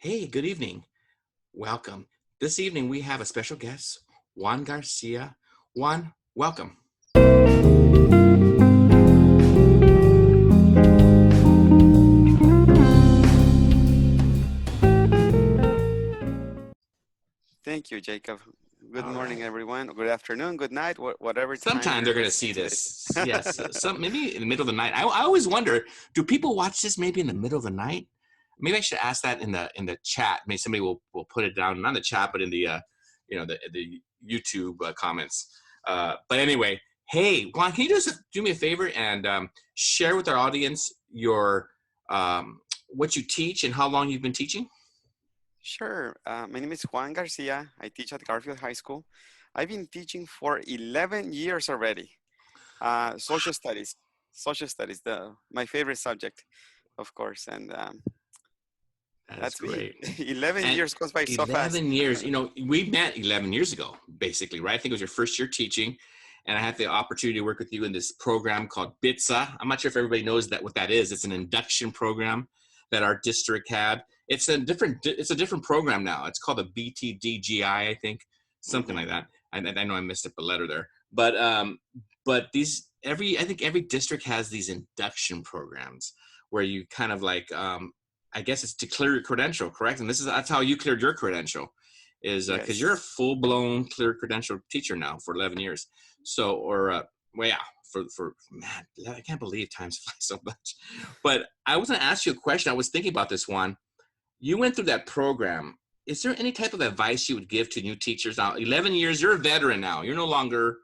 Hey, good evening. Welcome. This evening we have a special guest, Juan Garcia. Juan, welcome. Thank you, Jacob. Good All morning, right. everyone. Good afternoon, good night, whatever time Sometime you're they're going to listening see to this. this. Yes, some maybe in the middle of the night. I always wonder, do people watch this maybe in the middle of the night? Maybe I should ask that in the chat. Maybe somebody will put it down, not in the chat, but in the YouTube comments. But anyway, hey Juan, can you just do me a favor and share with our audience your what you teach and how long you've been teaching? Sure. My name is Juan Garcia. I teach at Garfield High School. I've been teaching for 11 years already. Social studies, my favorite subject, of course. And That is that's me. great. 11 And years goes by so fast. 11 years, we met 11 years ago, basically, right? I think it was your first year teaching. And I had the opportunity to work with you in this program called BITSA. I'm not sure if everybody knows what that is. It's an induction program that our district had. It's a different program now. It's called a BTDGI, I think, something Hmm. like that. I know I missed up a letter there. But I think every district has these induction programs where you kind of like I guess it's to clear your credential, correct? And that's how you cleared your credential, is because you're a Yes. full blown clear credential teacher now for 11 years. So, well, yeah, for man, I can't believe times fly so much. But I was going to ask you a question. I was thinking about this one. You went through that program. Is there any type of advice you would give to new teachers now? 11 years, you're a veteran now. You're no longer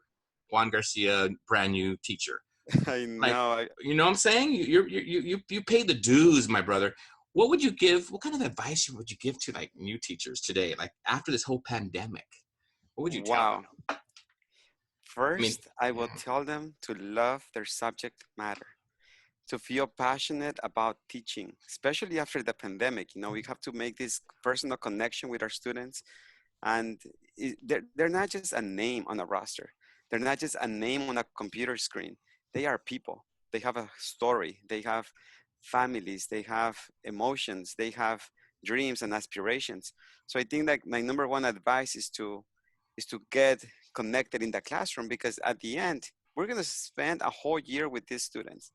Juan Garcia, brand new teacher. I Like, know. you know what I'm saying? You paid the dues, my brother. What would you give? What kind of advice would you give to like new teachers today, like after this whole pandemic? What would you tell Wow. them? I mean, First, I will yeah. tell them to love their subject matter, to feel passionate about teaching, especially after the pandemic. We have to make this personal connection with our students. And they're not just a name on a roster, they're not just a name on a computer screen. They are people. They have a story, they have families, they have emotions, they have dreams and aspirations. So I think that my number one advice is to get connected in the classroom, because at the end, we're going to spend a whole year with these students,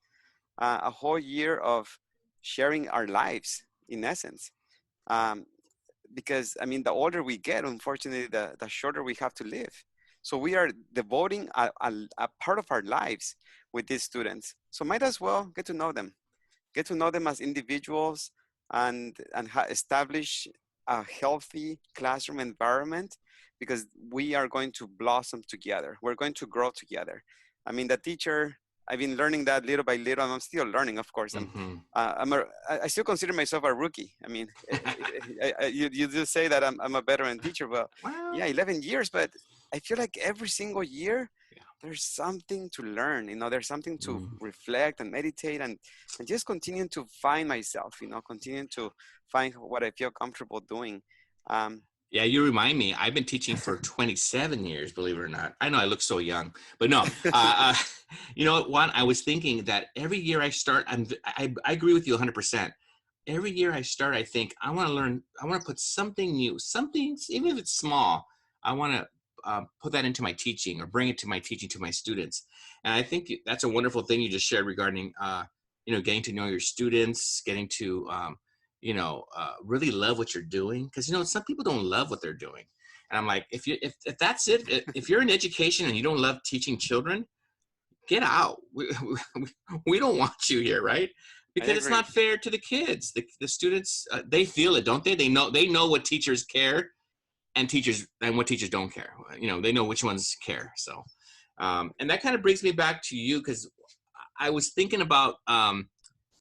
a whole year of sharing our lives in essence. Um, because I mean, the older we get, unfortunately, the shorter we have to live. So we are devoting a part of our lives with these students. So might as well get to know them as individuals, and establish a healthy classroom environment, because we are going to blossom together. We're going to grow together. I mean, the teacher, I've been learning that little by little, and I'm still learning, of course. Mm-hmm. I still consider myself a rookie. I mean, you do say that I'm a veteran teacher. Well, Well, yeah, 11 years, but I feel like every single year yeah. there's something to learn. There's something to Mm. reflect and meditate, and just continue to find myself. Continue to find what I feel comfortable doing. Um, Yeah, you remind me. I've been teaching for 27 years, believe it or not. I know I look so young, but no. You know what, Juan? I was thinking that every year I start, I agree with you 100%. Every year I start, I think I want to learn. I want to put something new, something, even if it's small. I want to put that into my teaching or bring it to my teaching to my students. And I think that's a wonderful thing you just shared regarding, getting to know your students, getting to really love what you're doing, because some people don't love what they're doing. And I'm like, if that's it, if you're in education and you don't love teaching children, get out. We don't want you here, right? I Because it's agree. not fair to the kids. The students, they feel it, don't they? They know what teachers care and what teachers don't care. They know which ones care. So and that kind of brings me back to you, because I was thinking about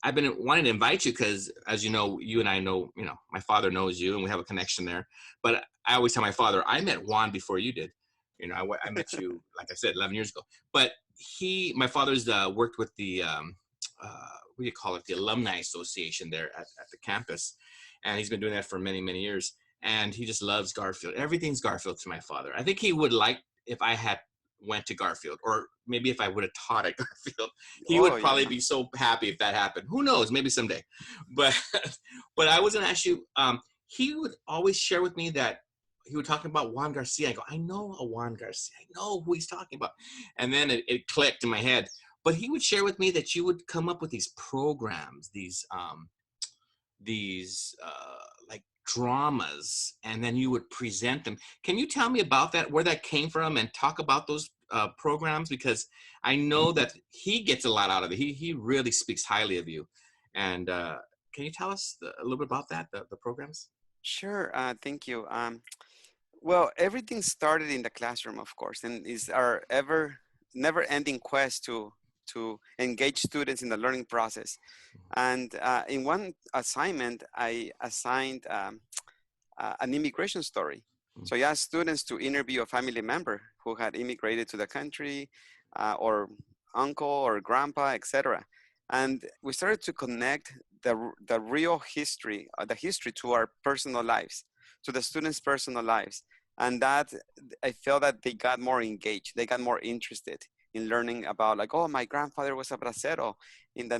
I've been wanting to invite you because, as you know, you and I know, my father knows you and we have a connection there. But I always tell my father, I met Juan before you did. I met you, like I said, 11 years ago. But my father's worked with the, what do you call it, the Alumni Association there at the campus. And he's been doing that for many, many years. And he just loves Garfield. Everything's Garfield to my father. I think he would like if I had went to Garfield, or maybe if I would have taught at Garfield, he Oh would probably yeah. be so happy if that happened. Who knows? Maybe someday. But but I was going to ask you. he would always share with me that he would talk about Juan Garcia. I go, I know a Juan Garcia. I know who he's talking about. And then it clicked in my head. But he would share with me that you would come up with these programs, these like dramas, and then you would present them. Can you tell me about that, where that came from, and talk about those programs? Because I know that he gets a lot out of it. He really speaks highly of you. And can you tell us a little bit about that, the programs? Sure. Thank you. Well, everything started in the classroom, of course, and is our ever never-ending quest to engage students in the learning process. And in one assignment, I assigned an immigration story. So I asked students to interview a family member who had immigrated to the country, or uncle or grandpa, etc. And we started to connect the real history, the history to our personal lives, to the students' personal lives. And that I felt that they got more engaged, they got more interested in learning about, like, oh, my grandfather was a bracero in the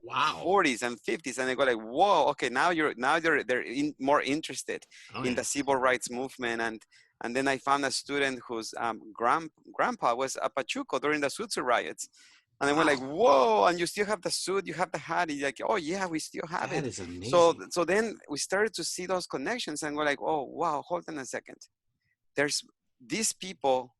Wow. 40s and 50s, and they go like, whoa, okay, they're more interested Oh in yeah. the civil rights movement. And then I found a student whose grandpa was a pachuco during the Sutsu riots. And then we're like, Wow. whoa, and you still have the suit, you have the hat. He's like, oh yeah, we still have That it. is So amazing. so then we started to see those connections, and we're like, oh wow, hold on a second. There's these people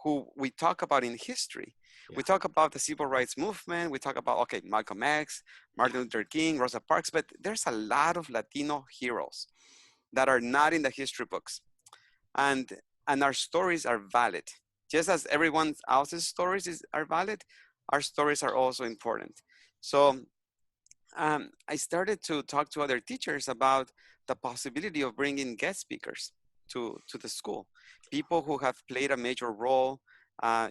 who we talk about in history. Yeah. We talk about the civil rights movement. We talk about, okay, Malcolm X, Yeah. Martin Luther King, Rosa Parks, but there's a lot of Latino heroes that are not in the history books. And and our stories are valid. Just as everyone else's stories are valid, our stories are also important. So I started to talk to other teachers about the possibility of bringing guest speakers to the school, people who have played a major role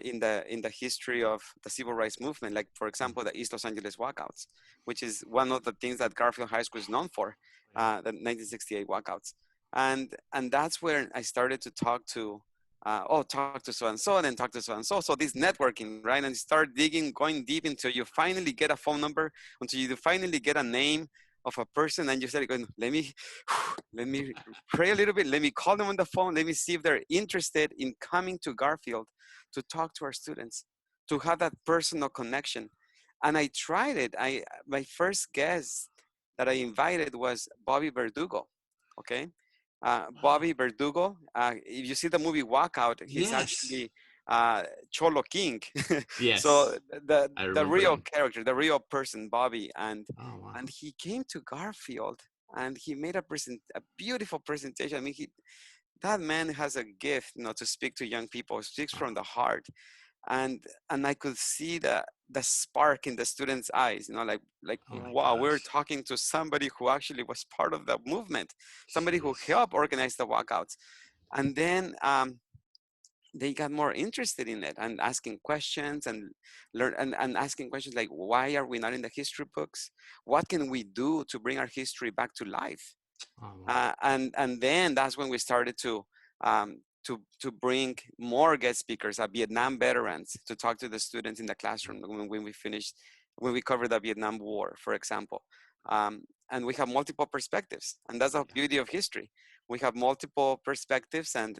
in the history of the civil rights movement, like, for example, the East Los Angeles walkouts, which is one of the things that Garfield High School is known for, the 1968 walkouts. And that's where I started to talk to, talk to so and so, and then talk to so and so. So this networking, right? And you start digging, going deep until you finally get a phone number, until you finally get a name of a person, and you start going, let me pray a little bit, let me call them on the phone, let me see if they're interested in coming to Garfield to talk to our students, to have that personal connection. And I tried it. My first guest that I invited was Bobby Verdugo. Okay, Wow. Bobby Verdugo. If you see the movie Walkout, he's Yes. actually Cholo King. So Yes. I the remember real him. character, the real person, Bobby, Oh wow. and he came to Garfield and he made a beautiful presentation. I mean, that man has a gift, to speak to young people. Speaks Wow. from the heart, and I could see the spark in the students' eyes. Like, Oh my wow, we're gosh. talking to somebody who actually was part of the movement, somebody who Jeez. helped organize the walkouts. And then they got more interested in it and asking questions and and asking questions like, why are we not in the history books? What can we do to bring our history back to life? Oh wow. And then that's when we started to bring more guest speakers, Vietnam veterans, to talk to the students in the classroom when we covered the Vietnam War, for example. And we have multiple perspectives, and that's the Yeah. beauty of history. We have multiple perspectives, and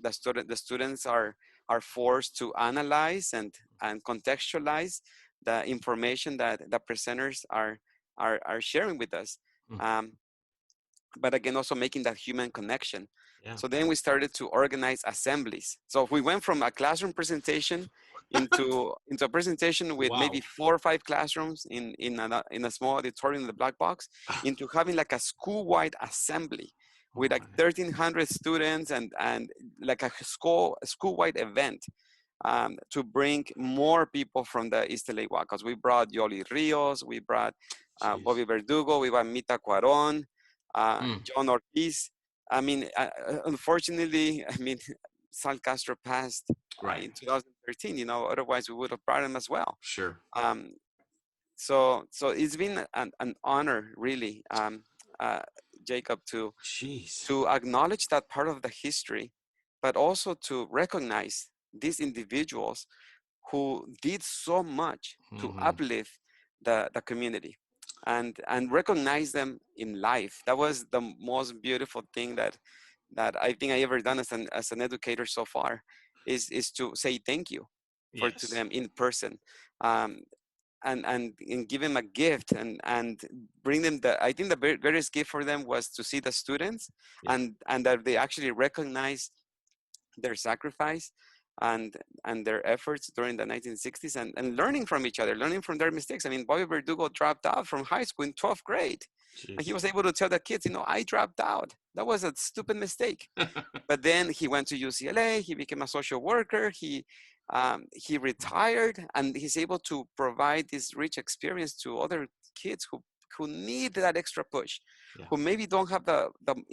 the students are forced to analyze and contextualize the information that the presenters are sharing with us. Mm. Um, but again, also making that human connection. Yeah. So then we started to organize assemblies. So we went from a classroom presentation into a presentation with maybe Wow. 4 or 5 classrooms in a small auditorium in the black box, into having like a school-wide assembly with Oh like my. 1,300 students, and like a school-wide event, to bring more people from the East LA Walkouts. We brought Yoli Rios, we brought Jeez. Bobby Verdugo, we brought Mita Cuaron, Mm. John Ortiz. I mean, unfortunately, I mean, Sal Castro passed Right. in 2013. Otherwise we would have brought him as well. Sure. Um, so it's been an honor, really, uh, Jacob, Jeez. to acknowledge that part of the history, but also to recognize these individuals who did so much to Hmm. uplift the community. and recognize them in life. That was the most beautiful thing that I think I ever done as an educator so far, is to say thank you to Yes. them in person. Um, and give them a gift and bring them I think the greatest gift for them was to see the students Yeah. and that they actually recognize their sacrifice and and their efforts during the 1960s and learning from each other, learning from their mistakes. I mean, Bobby Verdugo dropped out from high school in 12th grade, and he Jeez. was able to tell the kids, I dropped out. That was a stupid mistake. But then he went to UCLA. He became a social worker. He retired, and he's able to provide this rich experience to other kids who need that extra push, Yeah. who maybe don't have the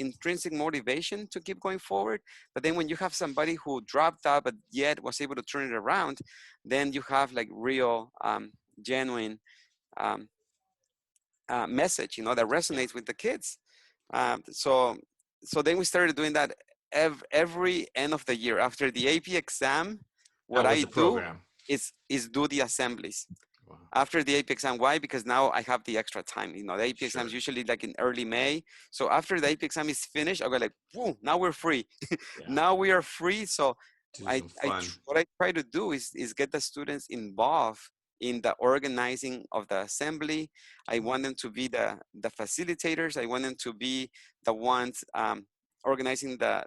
intrinsic motivation to keep going forward. But then when you have somebody who dropped out but yet was able to turn it around, then you have like real, genuine um, message, that Yeah. resonates with the kids. So then we started doing that every end of the year after the AP exam. What That was I the do program. is do the assemblies Wow. after the AP exam. Why? Because now I have the extra time. The AP exam is Sure. usually like in early May. So after the AP exam is finished, I go like, whoa, now we're free. Yeah. Now we are free. So Do some fun. what I try to do is get the students involved in the organizing of the assembly. I Wow. want them to be the facilitators. I want them to be the ones organizing the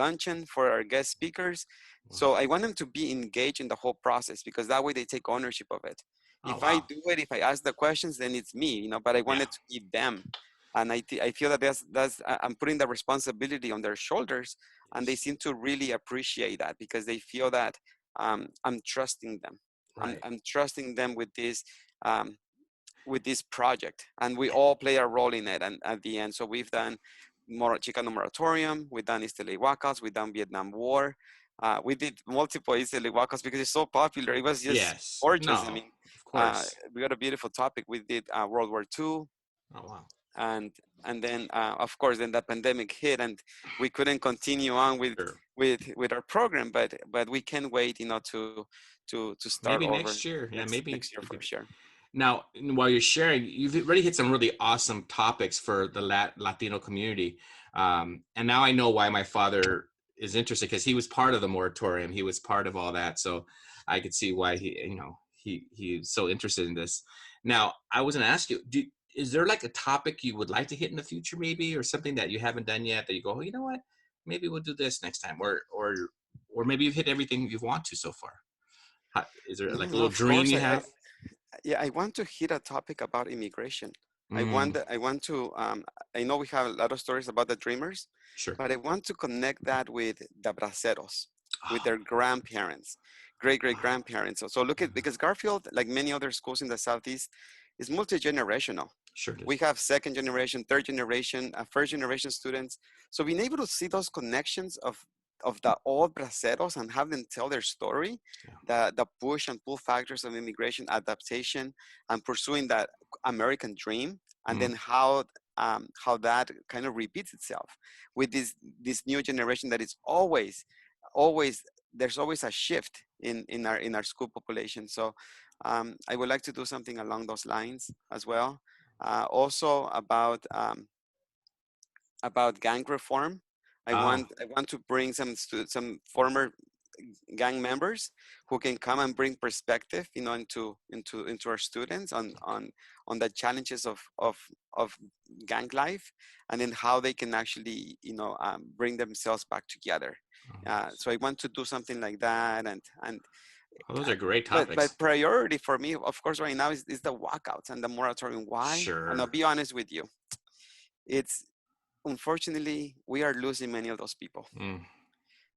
luncheon for our guest speakers. Wow. So I want them to be engaged in the whole process because that way they take ownership of it. Oh, If I wow. do it, if I ask the questions, then it's me, but I want Yeah. it to be them. And I feel that I'm putting the responsibility on their shoulders, and they Yes. seem to really appreciate that because they feel that I'm trusting them. Right. I'm trusting them um, with this project, and we all play a role in it. And at the end, so we've done Chicano Moratorium, we've done Istelehuacas, we've done Vietnam War. We did multiple Istelehuacas because it's so popular. It was just Yes. gorgeous. I No. mean, Of course. we got a beautiful topic. We did World War II, Oh, wow. and then of course then the pandemic hit, and we couldn't continue on Sure. with our program. But we can wait, to start Maybe over next year. Yeah. Maybe next year you for could. sure. Now, while you're sharing, you've already hit some really awesome topics for the Latino community. And now I know why my father is interested because he was part of the moratorium. He was part of all that. So I could see why he's so interested in this. Now, I was going to ask you, is there like a topic you would like to hit in the future, maybe, or something that you haven't done yet that you go, oh, you know what, maybe we'll do this next time, or maybe you've hit everything you want to so far. Is there like a No, little of dream course. you have? Yeah, I want to hit a topic about immigration. Mm, I want to, I know we have a lot of stories about the dreamers, sure. but I want to connect that with the braceros, with Oh, their grandparents, great great wow. grandparents. So look at, Mhm. because Garfield, like many other schools in the Southeast, is multi-generational. Sure it We is. have second generation, third generation, first generation students. So being able to see those connections of the old braceros and have them tell their story, Yeah. the push and pull factors of immigration, adaptation, and pursuing that American dream, and Mm, then how that kind of repeats itself with this new generation that is always there's always a shift in our school population. So I would like to do something along those lines as well. Also about gang reform. oh, I want to bring some former gang members who can come and bring perspective, into our students on the challenges of gang life, and then how they can actually, bring themselves back together. oh, nice. So I want to do something like that, and Oh, those are great but topics. priority for me, of course, right now is the walkouts and the moratorium. Why? And I'll Sure. be honest with you, it's unfortunately we are losing many of those people. Mm,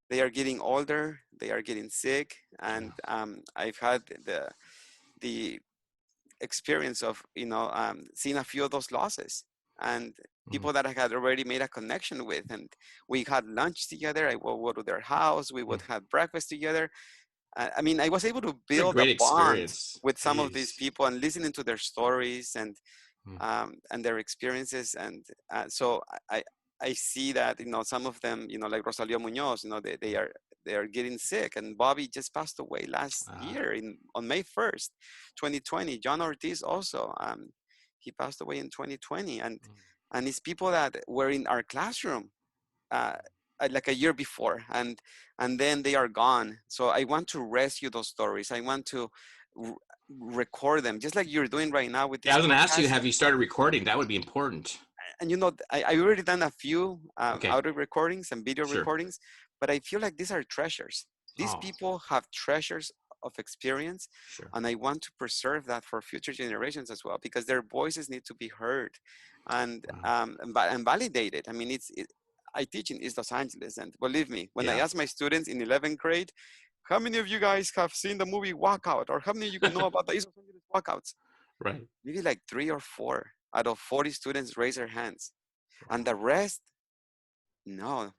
They are getting older, they are getting sick, yeah. and I've had the experience of, seeing a few of those losses, and Mm, people that I had already made a connection with, and we had lunch together. I would go to their house, we would mm. have breakfast together. I mean, I was able to It's a build a great bond experience. with some of these Jeez. people and listening to their stories Mm, and their experiences. And so I see that, some of them, like Rosalio Munoz, they are getting sick. And Bobby just passed away last uh, year on May 1st, 2020. John Ortiz also, He passed away in 2020, and it's people that were in our classroom uh, like a year before, and then they are gone. So I want to rescue those stories. I want to r- record them, just like you're doing right now with Yeah, I this was going to ask you, podcast. have you started recording? That would be important. And I already done a few Okay, audio recordings and video sure. recordings, but I feel like these are treasures. These Oh, people have treasures of experience, sure. and I want to preserve that for future generations as well, because their voices need to be heard and Wow. and validated. I mean, I teach in East Los Angeles, and believe me, when I Yeah. ask my students in 11th grade, how many of you guys have seen the movie Walkout, or how many of you know about the East Los Angeles walkouts? Right. Maybe like 3 or 4 out of 40 students raise their hands, and Wow. the rest, no,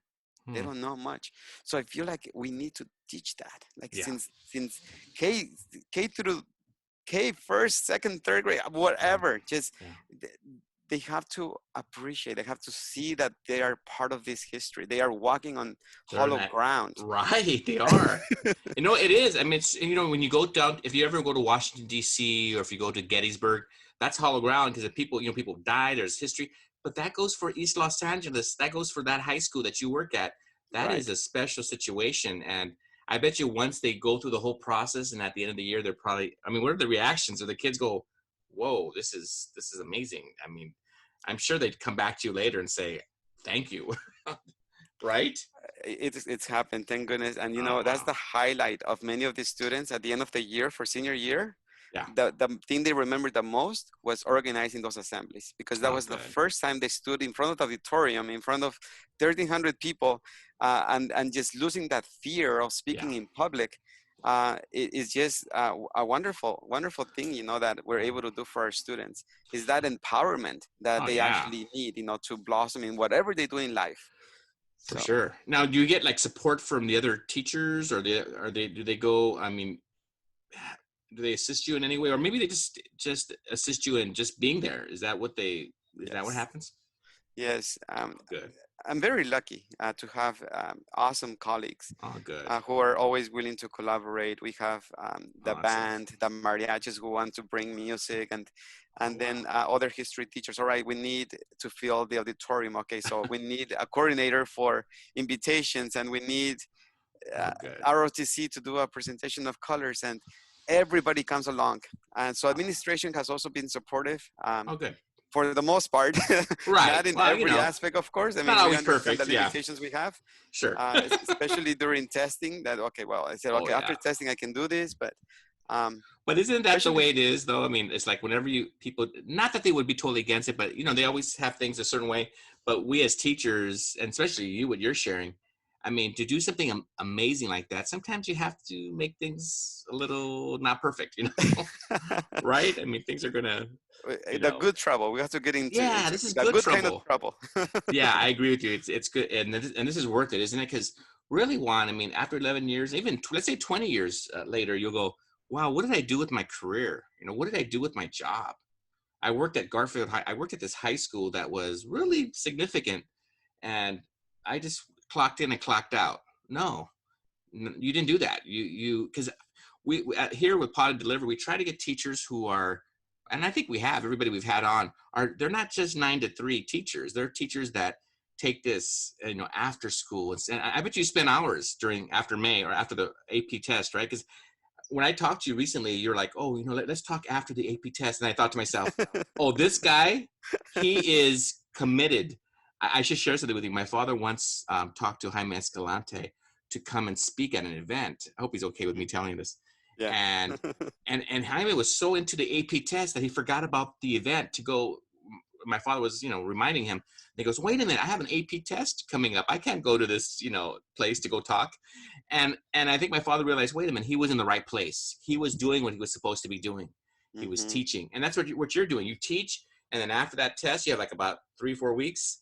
they Hmm. don't know much. So I feel like we need to teach that, like Yeah. since K K through K, first, second, third grade, whatever. Just Yeah. th- they have to appreciate. They have to see that they are part of this history. They are walking on They're hollow not ground. right. They are. You know, it is. I mean, it's, you know, when you go down, if you ever go to Washington D.C. or if you go to Gettysburg, that's hollow ground because people, you know, people die. There's history, but that goes for East Los Angeles. That goes for that high school that you work at. That is Right. a special situation, and I bet you once they go through the whole process, and at the end of the year, they're probably. I mean, what are the reactions? Or the kids go, "Whoa, this is amazing." I mean, I'm sure they'd come back to you later and say, "Thank you." Right? It's happened, thank goodness. And Oh that's wow. the highlight of many of these students at the end of the year for senior year. Yeah. The thing they remember the most was organizing those assemblies, because that Oh, was the good. first time they stood in front of the auditorium in front of 1,300 people, and just losing that fear of Yeah. speaking in public. It is just a wonderful thing, that we're Yeah. able to do for our students, is that empowerment that Oh they yeah. actually need, to blossom in whatever they do in life. For So sure. Now, do you get like support from the other teachers, or do they go? I mean, do they assist you in any way, or maybe they just assist you in just being there? Is that what yes, happens? yes. Oh, good. I'm very lucky to have awesome colleagues Oh, good. who are always willing to collaborate. We have the Awesome. band, the mariachis who want to bring music, and Oh, then wow. other history teachers. All right, we need to fill the auditorium. Okay, so we need a coordinator for invitations, and we need uh, Oh, good. ROTC to do a presentation of colors, and everybody comes along. And so Oh, administration has also been supportive. oh, good. For the most part, Right. not in Well, every aspect, of course. I it's not mean, we always understand the perfect. Yeah. limitations we have, Sure. especially during testing. That okay, well, I said Oh, okay, yeah. after testing I can do this, but um, But isn't that the especially way it is, though? I mean, it's like whenever people, not that they would be totally against it, but, you know, they always have things a certain way. But we as teachers, and especially you, what you're sharing, I mean, to do something amazing like that, sometimes you have to make things a little not perfect, you know? Right? I mean, things are going to, you the know, good trouble. We have to get yeah, into this is the good good kind of trouble. trouble. Yeah, I agree with you. It's good. And this is worth it, isn't it? Because really, Juan, I mean, after 11 years, even let's say 20 years later, you'll go, wow, what did I do with my career? You know, what did I do with my job? I worked at Garfield High. I worked at this high school that was really significant, and I just clocked in and clocked out. No, you didn't do that. Because here with Pod and Deliver, we try to get teachers who are, and I think we have everybody we've had on they're not just 9 to 3 teachers. They're teachers that take this, you know, after school. And I bet you spend hours after May or after the AP test, right? Because when I talked to you recently, you're like, oh, you know, let's talk after the AP test. And I thought to myself, oh, this guy, he is committed. I should share something with you. My father once talked to Jaime Escalante to come and speak at an event. I hope he's okay with me telling you this. Yeah. And and Jaime was so into the AP test that he forgot about the event to go. My father was, you know, reminding him. He goes, wait a minute, I have an AP test coming up. I can't go to this, you know, place to go talk. And I think my father realized, wait a minute, he was in the right place. He was doing what he was supposed to be doing. He was Hmm. teaching, and that's what you're doing. You teach, and then after that test, you have like about 3-4 weeks.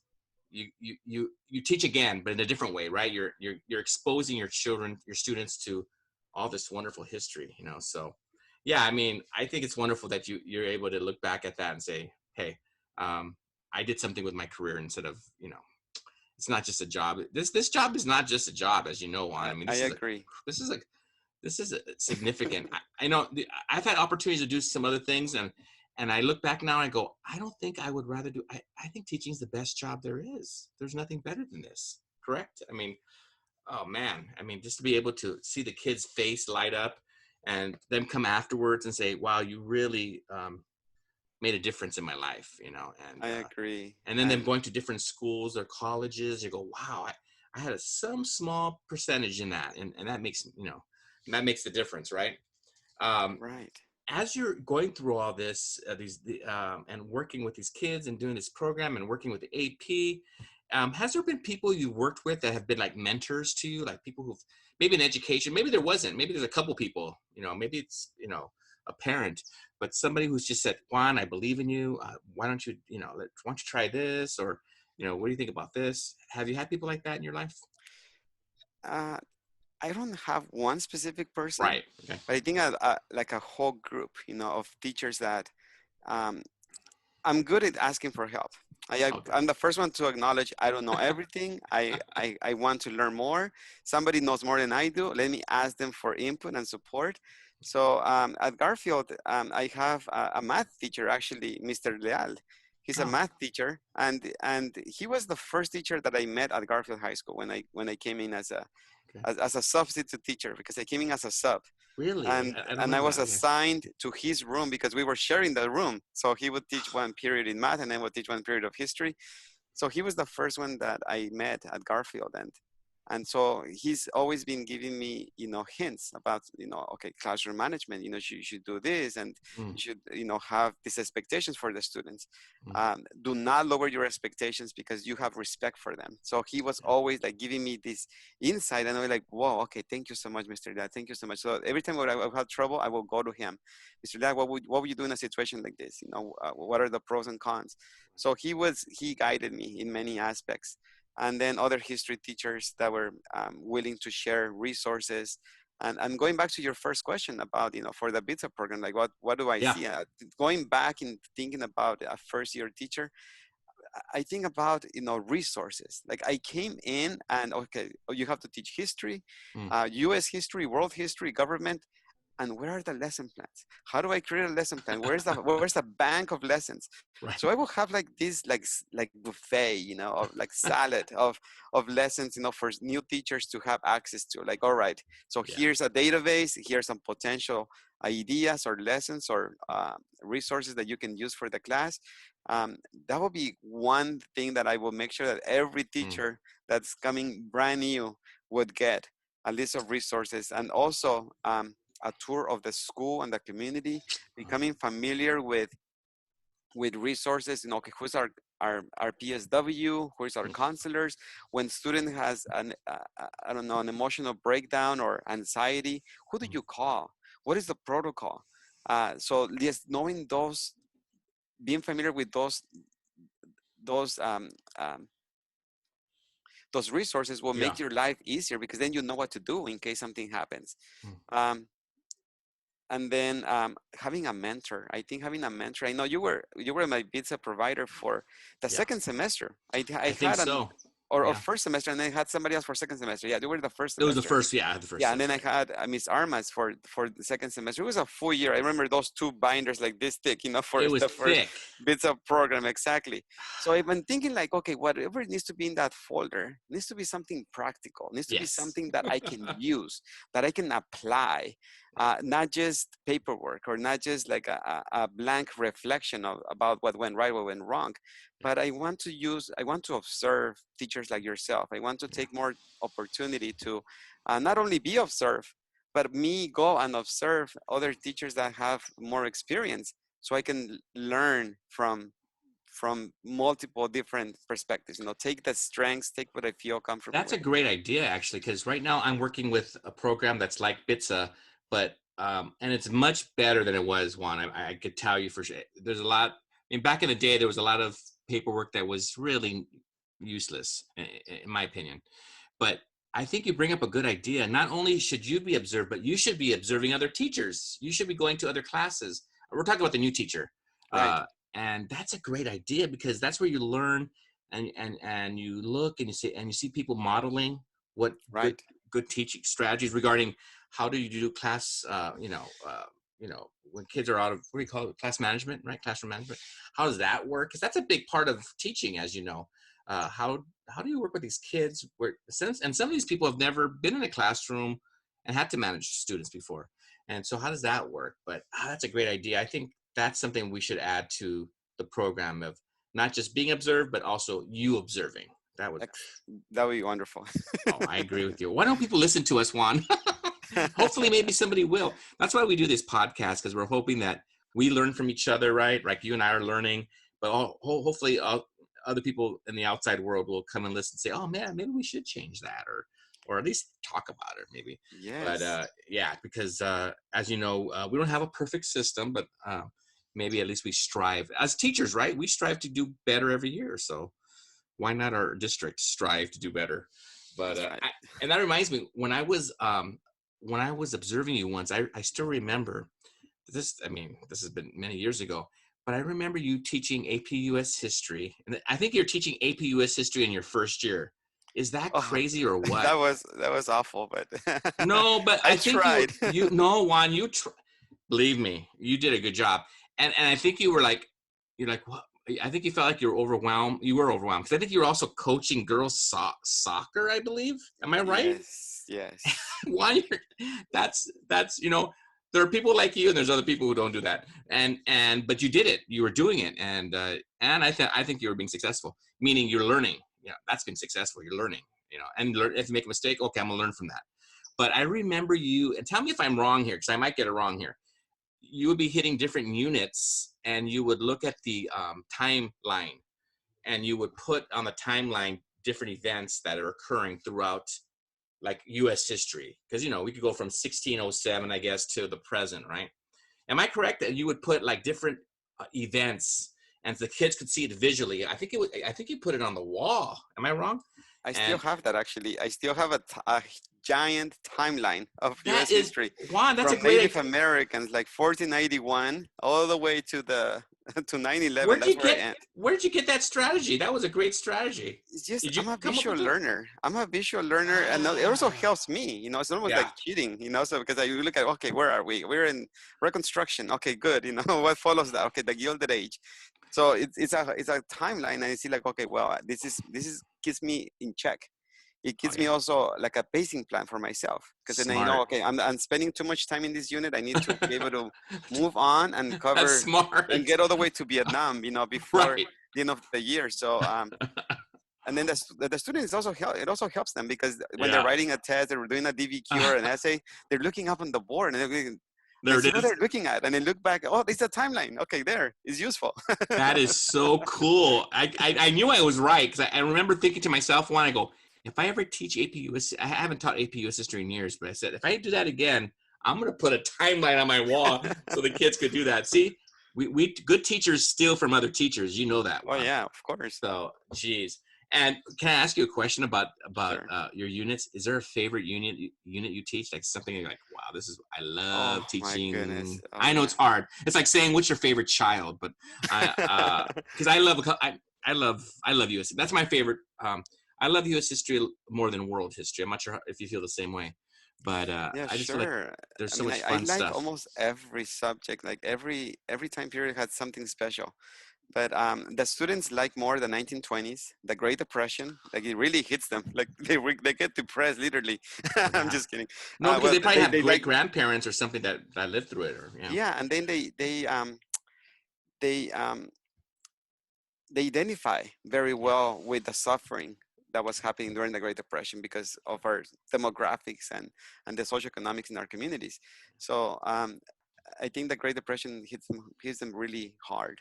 You teach again, but in a different way, right? You're exposing your children, your students to all this wonderful history, you know. So, yeah, I mean, I think it's wonderful that you're able to look back at that and say, hey, um, I did something with my career instead of, you know, it's not just a job. This job is not just a job, as you know, Juan. I mean, I agree. this is a this is a significant. I know I've had opportunities to do some other things, And I look back now and I go, I don't think I would rather do, I think teaching is the best job there is. There's nothing better than this. Correct? I mean, oh man, I mean, just to be able to see the kids' face light up and them come afterwards and say, wow, you really made a difference in my life, you know, I agree. and then them going to different schools or colleges, you go, wow, I had some small percentage in that. And that makes, you know, that makes the difference, right? Um, Right. as you're going through all this, and working with these kids and doing this program and working with the AP, has there been people you worked with that have been like mentors to you, like people who've maybe in education, maybe there wasn't, maybe there's a couple people, you know, maybe it's, you know, a parent, but somebody who's just said, Juan, I believe in you. Why don't you, you know, why don't you try this? Or, you know, what do you think about this? Have you had people like that in your life? Uh, I don't have one specific person, Right. Okay. but I think like a whole group, of teachers that um, I'm good at asking for help. Okay. I'm the first one to acknowledge I don't know everything. I want to learn more. Somebody knows more than I do. Let me ask them for input and support. So at Garfield, I have a math teacher, actually, Mr. Leal. He's a Oh, math teacher, and he was the first teacher that I met at Garfield High School when I came in as a okay. as a substitute teacher, because I came in as a sub, Really? and I don't and I remember was that. Okay. assigned to his room because we were sharing the room. So he would teach one period in math, and I would teach one period of history. So he was the first one that I met at Garfield, and so he's always been giving me, hints about, okay, classroom management, you should do this, and Mm, you should, have these expectations for the students. mm, Do not lower your expectations because you have respect for them. So he was yeah. always like giving me this insight, and I was like, whoa, okay, thank you so much, Mr. Dad. Thank you so much. So every time when I have trouble, I will go to him. Mr. Dad, what would you do in a situation like this? What are the pros and cons? So he guided me in many aspects. And then other history teachers that were willing to share resources. And I'm going back to your first question about, for the BITSA program, like what do I Yeah. see? Going back and thinking about a first year teacher, I think about, resources. Like I came in and, okay, you have to teach history, Mm, US history, world history, government, and where are the lesson plans? How do I create a lesson plan? Where's the bank of lessons? So right. I will have like this like buffet, of like salad of lessons, for new teachers to have access to. Like, all right, so Yeah. here's a database, here's some potential ideas or lessons or resources that you can use for the class. That will be one thing that I will make sure that every Mm, teacher that's coming brand new would get a list of resources, and also a tour of the school and the community, oh, becoming familiar with resources. Okay, who's our PSW, who's our mm, counselors. When student has I don't know, an emotional breakdown or anxiety, who do mm. you call? What is the protocol? So just knowing those, being familiar with those um, um, those resources will Yeah. make your life easier, because then you know what to do in case something happens. Mm, Um, and then having a mentor. I think having a mentor. I know you were my pizza provider for the yeah. second semester. I I think had an so. or Yeah. first semester, and then I had somebody else for second semester. Yeah, you were the first It was the semester. first. Yeah, I had the first Yeah, and then semester. I had Miss Armas for the second semester. It was a full year. I remember those two binders like this thick, for It was the first thick. bits of program, exactly. So I've been thinking like, okay, whatever needs to be in that folder needs to be something practical. Needs to be Yes. something that I can use, that I can apply, not just paperwork or not just like a blank reflection about what went right, what went wrong. Yeah. But I want to observe teachers like yourself. I want to Yeah. take more opportunity to not only be observed, but me go and observe other teachers that have more experience, so I can learn from multiple different perspectives. Take the strengths, take what I feel comfortable That's a with. great idea, actually, because right now I'm working with a program that's like BITSA, but and it's much better than it was, Juan. I could tell you for sure. There's a lot. I mean, back in the day, there was a lot of paperwork that was really useless, in my opinion. But I think you bring up a good idea. Not only should you be observed, but you should be observing other teachers. You should be going to other classes. We're talking about the new teacher, Right, and that's a great idea because that's where you learn and you look and you see people modeling what right. good teaching strategies regarding how do you do class, when kids are out of, what do you call it, class management, right? Classroom management. How does that work? Because that's a big part of teaching, as you know. How do you work with these kids? And some of these people have never been in a classroom and had to manage students before. And so how does that work? But that's a great idea. I think that's something we should add to the program of not just being observed, but also you observing. That would be wonderful. Oh, I agree with you. Why don't people listen to us, Juan? Hopefully, maybe somebody will. That's why we do this podcast, because we're hoping that we learn from each other, right? Like you and I are learning, but hopefully other people in the outside world will come and listen and say, oh man, maybe we should change that, or at least talk about it maybe. Yes. But yeah, because as you know, we don't have a perfect system, but maybe at least we strive as teachers, right? We strive to do better every year. So why not our district strive to do better? But Right. and that reminds me, when I was observing you once, I still remember this. I mean, this has been many years ago, but I remember you teaching AP US history, and I think you're teaching AP US history in your first year. Is that crazy or what? That was awful, but no, but I think tried. you no, Juan, believe me, you did a good job, and I think you're like, what? I think you felt like you were overwhelmed. You were overwhelmed because I think you were also coaching girls soccer, I believe. Am I right? Yes. Why? That's there are people like you, and there's other people who don't do that. But you did it. You were doing it, and I think you were being successful. Meaning you're learning. Yeah, that's been successful. You're learning. And if you make a mistake, okay, I'm gonna learn from that. But I remember you, and tell me if I'm wrong here, because I might get it wrong here. You would be hitting different units, and you would look at the timeline, and you would put on the timeline different events that are occurring throughout, like U.S. history, because we could go from 1607, I guess, to the present, right? Am I correct that you would put like different events, and the kids could see it visually? I think you put it on the wall. Am I wrong? I still have that, actually. I still have a giant timeline of U.S. history. Juan, that's from a great Native Americans, like 1491, all the way to 9/11. Where did you get that strategy? That was a great strategy. It's just I'm a visual learner. And it also helps me. It's almost like cheating. So because I look at, okay, where are we? We're in Reconstruction. Okay, good. What follows that? Okay, the Gilded Age. So it's a timeline, and I see like, okay, well, this is keeps me in check. It gives me also like a pacing plan for myself, because then I know, okay, I'm spending too much time in this unit. I need to be able to move on and cover and get all the way to Vietnam, before the end of the year. So and then the students it also helps them, because when they're writing a test, they're doing a DVQ or an essay, they're looking up on the board and they're what they're looking at, and they look back. Oh, it's a timeline. Okay, there is useful. That is so cool. I knew I was right, because I remember thinking to myself when I go, if I ever teach AP US, I haven't taught AP US history in years, but I said, if I do that again, I'm going to put a timeline on my wall so the kids could do that. See, we good teachers steal from other teachers. You know that one. Oh yeah, of course. So, geez. And can I ask you a question about Sure. Your units? Is there a favorite unit you teach? Like something you're like, wow, I love teaching. My goodness. Oh, I know it's hard. It's like saying, what's your favorite child? But because I love US. That's my favorite. I love U.S. history more than world history. I'm not sure if you feel the same way, but I just feel like there's so much fun I stuff. like almost every subject. Like every time period had something special. But the students like more the 1920s, the Great Depression. Like it really hits them. Like they get depressed, literally. I'm just kidding. No, because they probably have great grandparents or something that lived through it. And then they identify very well with the suffering that was happening during the Great Depression because of our demographics and the socioeconomics in our communities. So I think the Great Depression hits them really hard.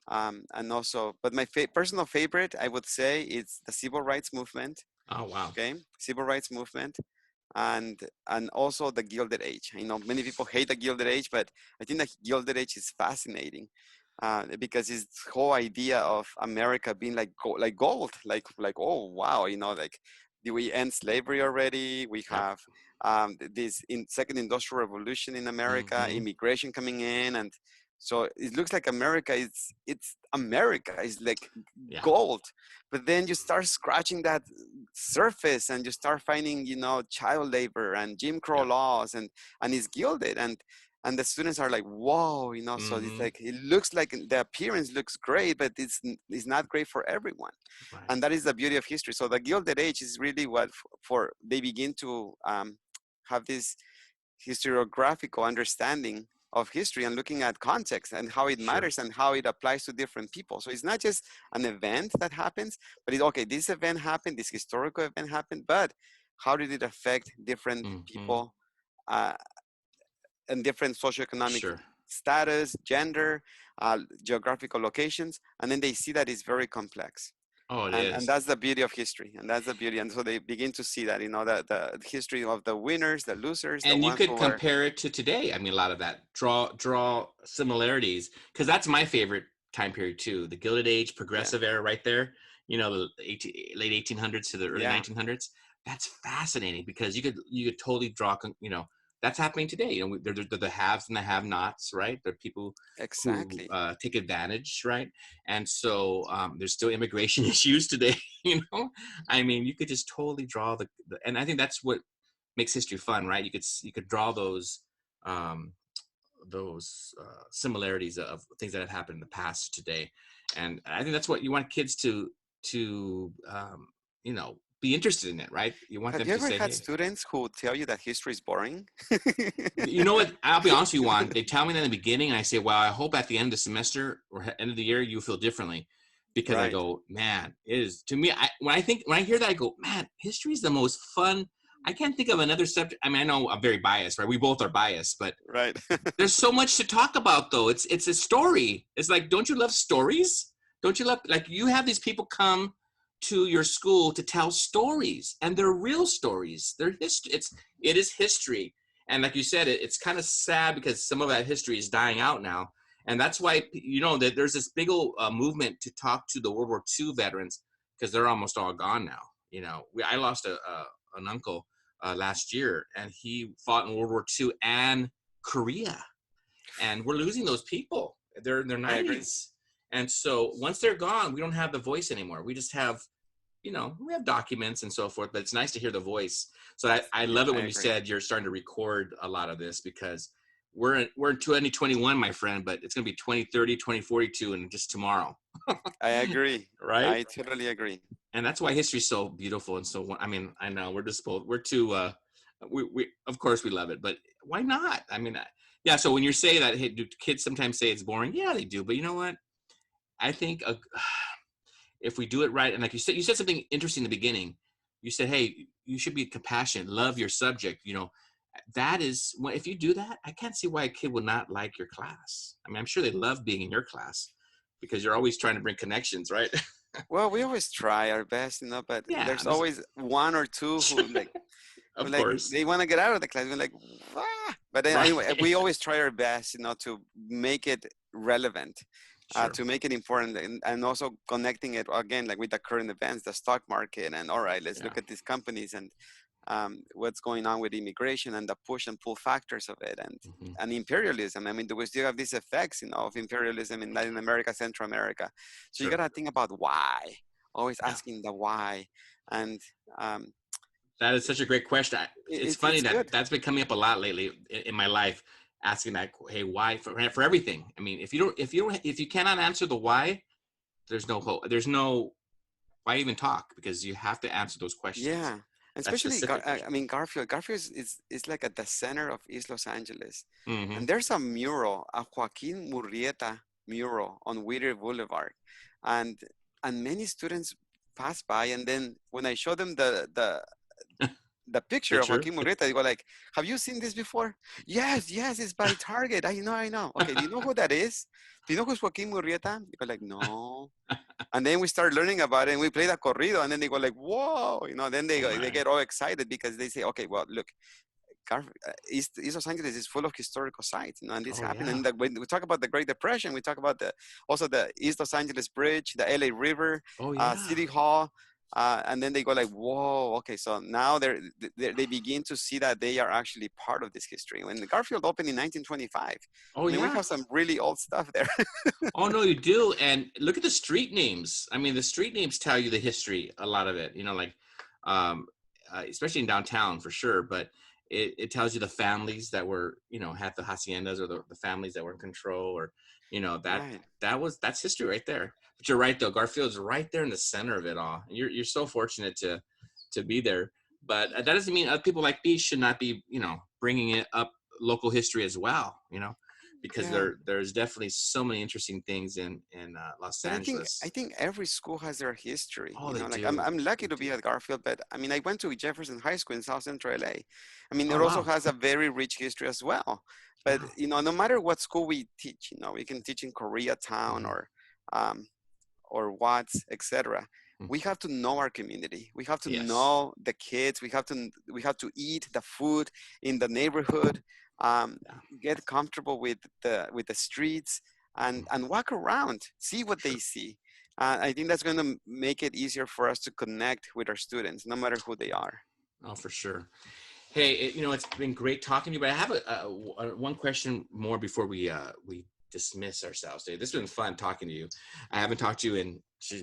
And also, but my personal favorite, I would say, is the Civil Rights Movement. Oh, wow. Okay, Civil Rights Movement. And also the Gilded Age. I know many people hate the Gilded Age, but I think the Gilded Age is fascinating. Because it's the whole idea of America being like gold, like oh wow, like do we end slavery already? We have this second industrial revolution in America, immigration coming in, and so it looks like America it's like gold. But then you start scratching that surface, and you start finding child labor and Jim Crow laws, and it's gilded. And and the students are like, whoa, you know. So it's Mm-hmm. like, it looks like the appearance looks great, but it's not great for everyone. Right. And that is the beauty of history. So the Gilded Age is really what for they begin to have this historiographical understanding of history and looking at context and how it Sure. matters and how it applies to different people. So it's not just an event that happens, but it's okay, this event happened, this historical event happened, but how did it affect different Mm-hmm. people uh, and different socioeconomic Sure. status, gender, geographical locations, and then they see that it's very complex. Oh, it And is. that's the beauty of history, and that's the beauty. And so they begin to see that, you know, that the history of the winners, the losers, the And you ones could who are compare it to today. I mean, a lot of that draw similarities, because that's my favorite time period too. The Gilded Age, yeah, Progressive Era, right there. You know, the late 1800s to the early yeah, 1900s. That's fascinating because you could totally draw. You know, that's happening today. You know, they're the haves and the have-nots, right? They're people who exactly. take advantage, right? And so there's still immigration issues today. You know, I mean, you could just totally draw and I think that's what makes history fun, right? You could draw um, those similarities of things that have happened in the past today, and I think that's what you want kids to be interested in it, right? You want Have them you to ever say, had hey, students who tell you that history is boring? you know what? I'll be honest with you, Juan. They tell me that in the beginning, and I say, well, I hope at the end of the semester or end of the year you feel differently, because I Right, go, man, it is to me. When I hear that, I go, man, history is the most fun. I can't think of another subject. I mean, I know I'm very biased, right? We both are biased, but right. there's so much to talk about, though. It's a story. It's like, don't you love stories? Don't you love, like, you have these people come to your school to tell stories, and they're real stories. They're history. It is history, and like you said, it's kind of sad because some of that history is dying out now, and that's why that there's this big old movement to talk to the World War II veterans, because they're almost all gone now. I lost an uncle last year, and he fought in World War II and Korea, and we're losing those people. They're in their I agree. 90s, and so once they're gone, we don't have the voice anymore. We just have, we have documents and so forth, but it's nice to hear the voice. So I Yeah, love it I when you agree. said you're starting to record a lot of this, because we're in 2021, my friend, but it's going to be 2030, 2042, and just tomorrow. I agree. Right? I totally agree. And that's why history's so beautiful. And so, I mean, I know we're too, we of course we love it, but why not? I mean, yeah. So when you say that, hey, do kids sometimes say it's boring? Yeah, they do. But you know what? I think if we do it right, and like you said something interesting in the beginning. You said, hey, you should be compassionate, love your subject. That is, if you do that, I can't see why a kid would not like your class. I mean, I'm sure they love being in your class because you're always trying to bring connections, right? Well, we always try our best, you know, but Yeah, there's always one or two who of like course. they want to get out of the class. We're like, ah. But then Right. anyway, we always try our best, you know, to make it relevant, Sure. to make it important, and also connecting it again, like with the current events, the stock market, and all right, let's Yeah. look at these companies and what's going on with immigration and the push and pull factors of it, Hmm. and imperialism. I mean, do we still have these effects, you know, of imperialism in Latin America, Central America? So you Sure. gotta think about why. Always Yeah. asking the why, and um, That is such a great question. It's funny it's that good. that's been coming up a lot lately in my life, asking that, hey, why for everything. I mean, if you cannot answer the why, there's no hope. There's no why even talk, because you have to answer those questions. Yeah, and That especially specific I question. mean Garfield. Garfield is like at the center of East Los Angeles, Hmm. and there's a mural, a Joaquin Murrieta mural on Whittier Boulevard, and many students pass by, and then when I show them the picture of Picture. Joaquin Murrieta, they go like, "Have you seen this before?" Yes, yes, it's by Target. I know, I know. Okay, do you know who that is? Do you know who's Joaquin Murrieta? They go like, "No." And then we start learning about it, and we play the corrido, and then they go like, "Whoa!" You know, then Oh they my. get all excited because they say, "Okay, well, look, East Los Angeles is full of historical sites, you know, and this Oh happened." yeah. And when we talk about the Great Depression, we talk about also the East Los Angeles Bridge, the LA River, Oh yeah. City Hall, and then they go like, "Whoa, okay." So now they begin to see that they are actually part of this history. When Garfield opened in 1925, Oh I mean, we yeah. have some really old stuff there. Oh no, you do. And look at the street names. I mean, the street names tell you the history, a lot of it. Like, um, especially in downtown for sure. But it tells you the families that were, had the haciendas, or the families that were in control, or, Right. that's history right there. But you're right, though. Garfield's right there in the center of it all. You're so fortunate to be there. But that doesn't mean other people like me should not be, bringing it up local history as well, because Yeah. there's definitely so many interesting things in Los But I Angeles. think every school has their history. Oh, they Like do. I'm lucky They to be do. at Garfield, but I mean I went to Jefferson High School in South Central LA. I mean Oh, it also wow. has a very rich history as well. But Wow. no matter what school we teach, we can teach in Koreatown Hmm. um, or Watts, etc. Hmm. We have to know our community. We have to Yes. know the kids. We have to eat the food in the neighborhood. Um, Yeah. get comfortable with the streets Mhm. and walk around, see what they Sure. see. I think that's going to make it easier for us to connect with our students, no matter who they are. Oh, for sure. Hey, it's been great talking to you, but I have one question more before we dismiss ourselves today. This has been fun talking to you. I haven't talked to you in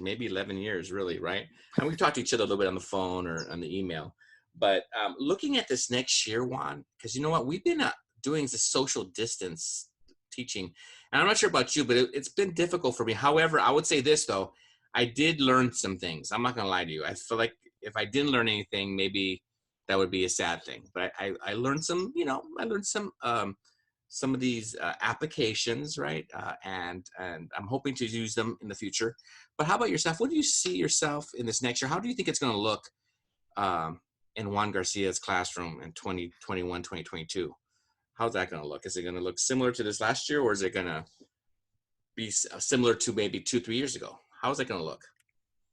maybe 11 years, really, right? And we've talked to each other a little bit on the phone or on the email. But looking at this next year, Juan, because you know what, we've been doing the social distance teaching, and I'm not sure about you, but it's been difficult for me. However, I would say this though, I did learn some things. I'm not gonna lie to you. I feel like if I didn't learn anything, maybe that would be a sad thing. But I learned some, I learned some of these applications, right? And I'm hoping to use them in the future. But how about yourself? What do you see yourself in this next year? How do you think it's going to look um, in Juan Garcia's classroom in 2021, 2022? How's that going to look? Is it going to look similar to this last year, or is it going to be similar to maybe 2, 3 years ago? How's it going to look?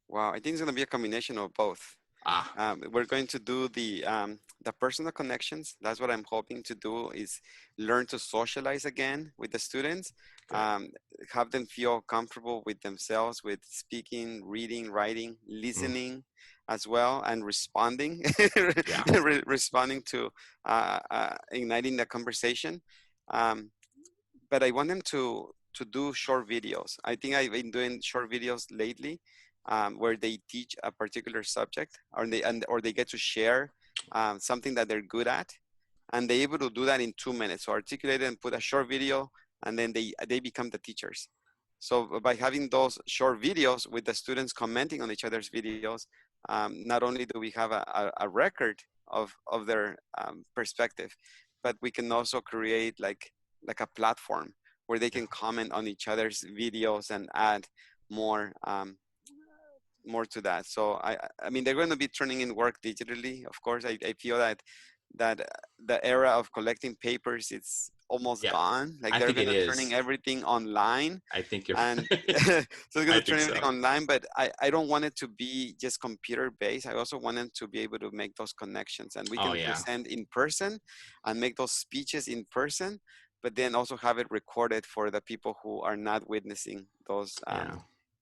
Wow, I think it's going to be a combination of both. Ah, We're going to do the personal connections. That's what I'm hoping to do is learn to socialize again with the students, good. um, have them feel comfortable with themselves, with speaking, reading, writing, Mm, listening as well, and responding, yeah. responding to igniting the conversation. Um, but I want them to do short videos. I think I've been doing short videos lately, where they teach a particular subject, or they get to share something that they're good at, and they're able to do that in 2 minutes. So articulate it and put a short video, and then they become the teachers. So by having those short videos with the students commenting on each other's videos, not only do we have a record of their perspective, but we can also create like a platform where they Yeah. can comment on each other's videos and add more more to that. So I mean, they're going to be turning in work digitally. Of course, I feel that the era of collecting papers, it's almost Yeah. gone. Like I they're think going it to turning is. everything online, I think you're and right. so they're going I to turn think everything so. online. But I don't want it to be just computer based. I also want them to be able to make those connections, and we Oh can yeah. present in person and make those speeches in person, but then also have it recorded for the people who are not witnessing Yeah.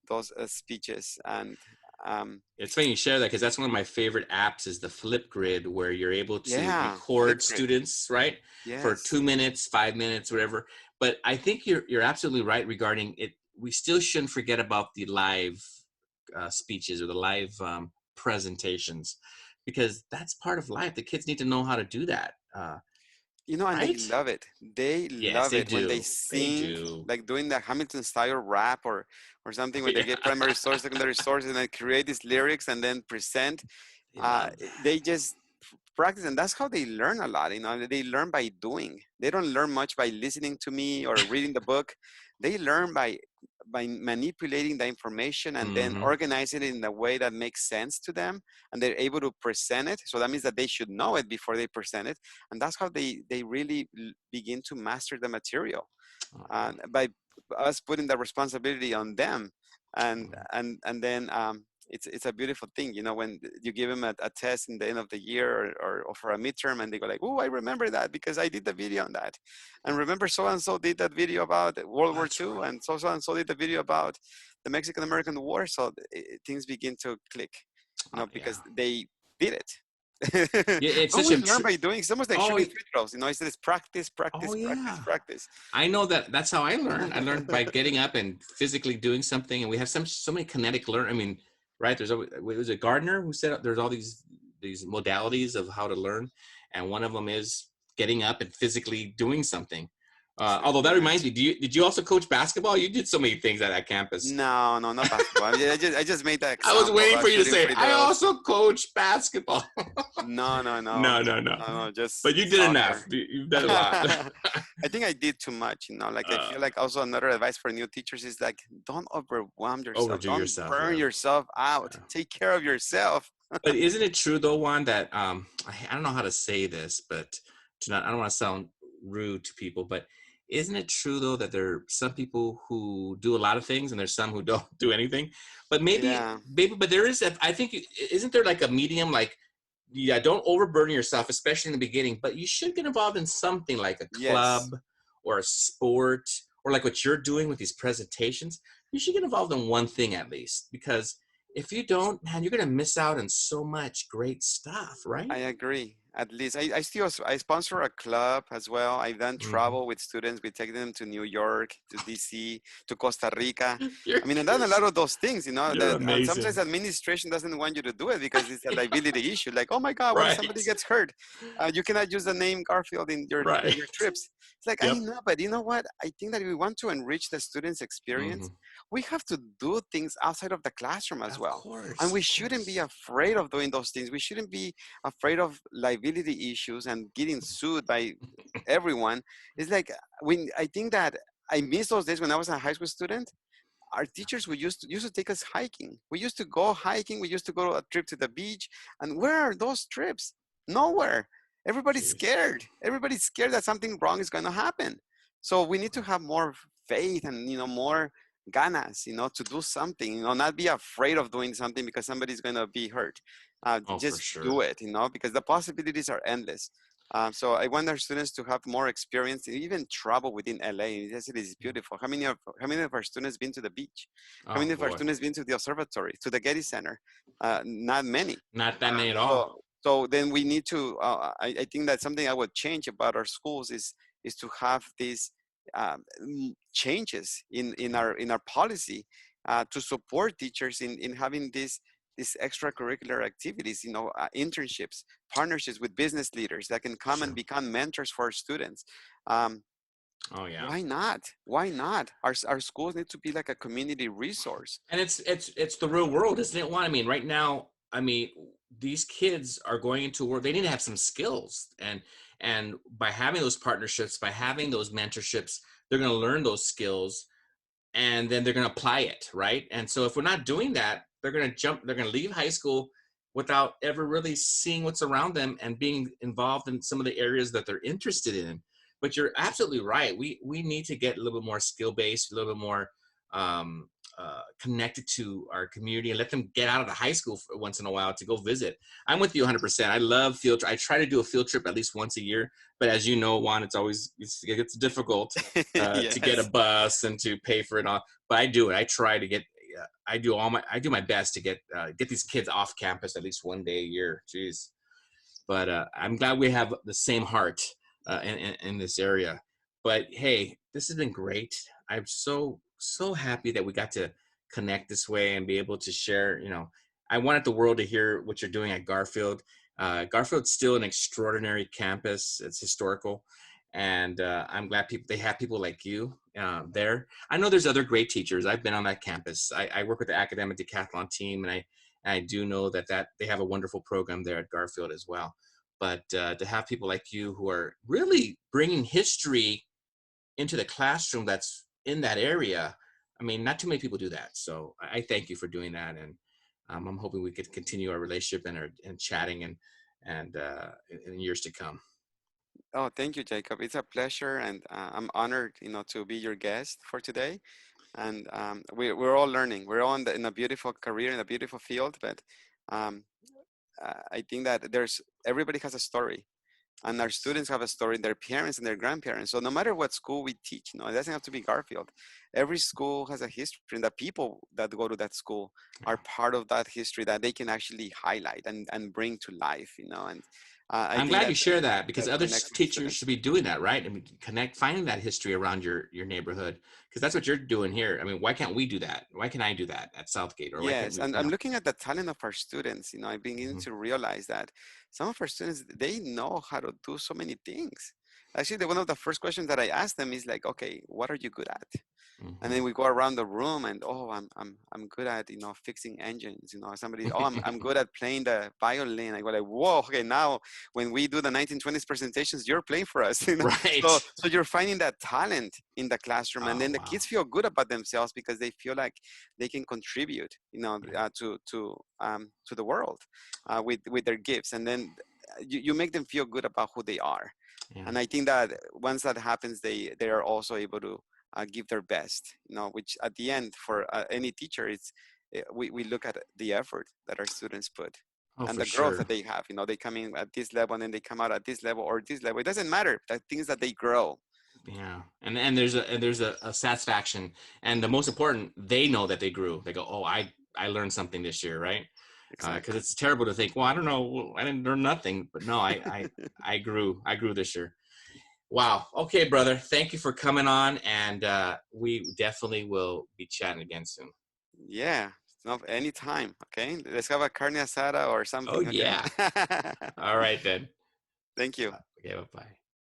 those speeches. And It's funny you share that because that's one of my favorite apps is the Flipgrid, where you're able to yeah, record Flipgrid. students, right? For Yes. 2 minutes, 5 minutes, whatever. But I think you're absolutely right regarding it. We still shouldn't forget about the live speeches or the live presentations, because that's part of life. The kids need to know how to do that, And they right? love it. They Yes, love they it when they do. They sing, do. like doing the Hamilton style rap or something where they Yeah. get primary source, secondary source, and then create these lyrics and then present. They love They just practice, and that's how they learn a lot. They learn by doing. They don't learn much by listening to me or reading the book. They learn by manipulating the information that. and then Hmm. organizing it in a way that makes sense to them, and they're able to present it. So that means that they should know it before they present it, and that's how they really begin to master the material, Oh yeah. and by us putting the responsibility on them. And then it's a beautiful thing, when you give them a test in the end of the year, or for a midterm, and they go like, oh, I remember that because I did the video on that, and remember so and so did that video about World War That's II, right. and so and so did the video about the Mexican American War. So things begin to click, Yeah. because they did it. Yeah, it's such Always a learn by doing. It's almost like oh shooting free throws. It's this practice, oh practice, practice, yeah. practice. I know that's how I learned. I learned by getting up and physically doing something, and we have so many kinetic learn. I mean, right? Was it Gardner who said there's all these these modalities of how to learn, and one of them is getting up and physically doing something. Although that reminds me, did you also coach basketball? You did so many things at that campus. No, no, not basketball. I just made that I was example waiting about for you to shooting say, free I throws. also coach basketball. No, no, no, No, no, no. no, no, just But you did enough. soccer. You've done a lot. I think I did too much, like I feel like also another advice for new teachers is like don't overwhelm yourself. Overdo Don't yourself, burn yeah. yourself out. Yeah. Take care of yourself. But isn't it true though, Juan, that I don't know how to say this, but I don't want to sound rude to people, but isn't it true though that there are some people who do a lot of things and there's some who don't do anything? But Yeah. but there is, I think, isn't there like a medium, like, yeah, don't overburden yourself, especially in the beginning, but you should get involved in something like a Yes. club or a sport, or like what you're doing with these presentations. You should get involved in one thing at least, because if you don't, man, you're going to miss out on so much great stuff, right? I agree. At least I sponsor a club as well. I've done Mm-hmm. travel with students. We take them to New York, to DC, to Costa Rica. You're, I mean, I've done a lot of those things, you're that, and sometimes amazing. administration doesn't want you to do it because it's a liability issue. Like, oh my God, what if Right. somebody gets hurt? You cannot use the name Garfield in Right. your trips. It's like, I Yep. know, but you know what? I think that if we want to enrich the students' Mm-hmm. experience, we have to do things outside of the classroom as Of well. And course. we Of shouldn't be course. afraid of doing those things. We shouldn't be afraid of liability issues and getting sued by everyone. It's like when I think that I miss those days when I was a high school student. Our teachers used to take us hiking. We used to go hiking. We used to go on a trip to the beach. And where are those trips? Nowhere. Everybody's Jeez. scared. Everybody's scared that something wrong is going to happen. So we need to have more faith and more ganas, to do something. Not be afraid of doing something because somebody's going to be hurt. Oh, for Just sure. do it, because the possibilities are endless. So I want our students to have more experience, even travel within LA. Yes, it is beautiful. How many of our students been to the beach? How Oh many of our boy. students been to the observatory, to the Getty Center? Not many. Not that many at all. So then we need to. I think that something I would change about our schools is to have these changes in our policy to support teachers in having these extracurricular activities, internships, partnerships with business leaders that can come and Sure. become mentors for our students. Um, Oh yeah. why not? Why not? Our schools need to be like a community resource. And it's the real world, isn't it? One, I mean, right now, I mean, these kids are going into work. They need to have some skills, and by having those partnerships, by having those mentorships, they're going to learn those skills, and then they're going to apply it, right? And so if we're not doing that, they're going to jump. They're going to leave high school without ever really seeing what's around them and being involved in some of the areas that they're interested in. But you're absolutely right. We need to get a little bit more skill based, a little bit more um, connected to our community, and let them get out of the high school for once in a while to go visit. I'm with you 100%. I love field trip. I try to do a field trip at least once a year, but as you know, Juan, it's difficult to get a Yes. bus and to pay for it all. But I do it. I try to get. I do my best to get these kids off campus at least one day a year. Jeez. But I'm glad we have the same heart in this area. But hey, this has been great. I'm so happy that we got to connect this way and be able to share. I wanted the world to hear what you're doing at Garfield. Garfield's still an extraordinary campus. It's historical, and I'm glad they have people like you there. I know there's other great teachers. I've been on that campus. I work with the academic decathlon team, and I do know that they have a wonderful program there at Garfield as well. But to have people like you who are really bringing history into the classroom that's in that area, I mean, not too many people do that. So I thank you for doing that, and I'm hoping we could continue our relationship and chatting and in years to come. Oh, thank you, Jacob. It's a pleasure, and I'm honored, to be your guest for today. And we're all learning. We're all in a beautiful career, in a beautiful field, but um, I think that everybody has a story, and our Yes. students have a story, their parents and their grandparents. So no matter what school we teach, it doesn't have to be Garfield. every school has a history, and the people that go to that school Yeah. are part of that history that they can actually highlight and bring to life, you know. And I I'm think glad you that share that, because that other connects with the teachers students. should be doing that, right? I mean, finding that history around your neighborhood, because that's what you're doing here. I mean, why can't we do that? Why can't I do that at Southgate, or why can't Yes, we? and You I'm know. looking at the talent of our students. You know, I'm beginning Hmm. to realize that some of our students, they know how to do so many things. Actually, one of the first questions that I ask them is like, okay, what are you good at? And Hmm. then we go around the room and, oh, I'm good at, you know, fixing engines. You know, somebody, oh, I'm good at playing the violin. I go like, whoa, okay, now when we do the 1920s presentations, you're playing for us. You know, so Right. so you're finding that talent in the classroom, and Oh then the wow. kids feel good about themselves because they feel like they can contribute, you know, Yeah. to the world with their gifts, and then you make them feel good about who they are. Yeah. And I think that once that happens, they are also able to give their best, you know, which at the end for any teacher, we look at the effort that our students put Oh, and for the growth sure. that they have. You know, they come in at this level and then they come out at this level or this level. It doesn't matter. The things that they grow. Yeah, and there's a satisfaction, and the most important, they know that they grew. They go, oh, I learned something this year, right? Because Exactly. it's terrible to think, well, I don't know, I didn't learn nothing, but no, I grew this year. Wow. Okay, brother. Thank you for coming on, and we definitely will be chatting again soon. Yeah. No, anytime. Okay. Let's have a carne asada or Oh something. Okay. yeah. All right then. Thank you. Okay. Bye bye.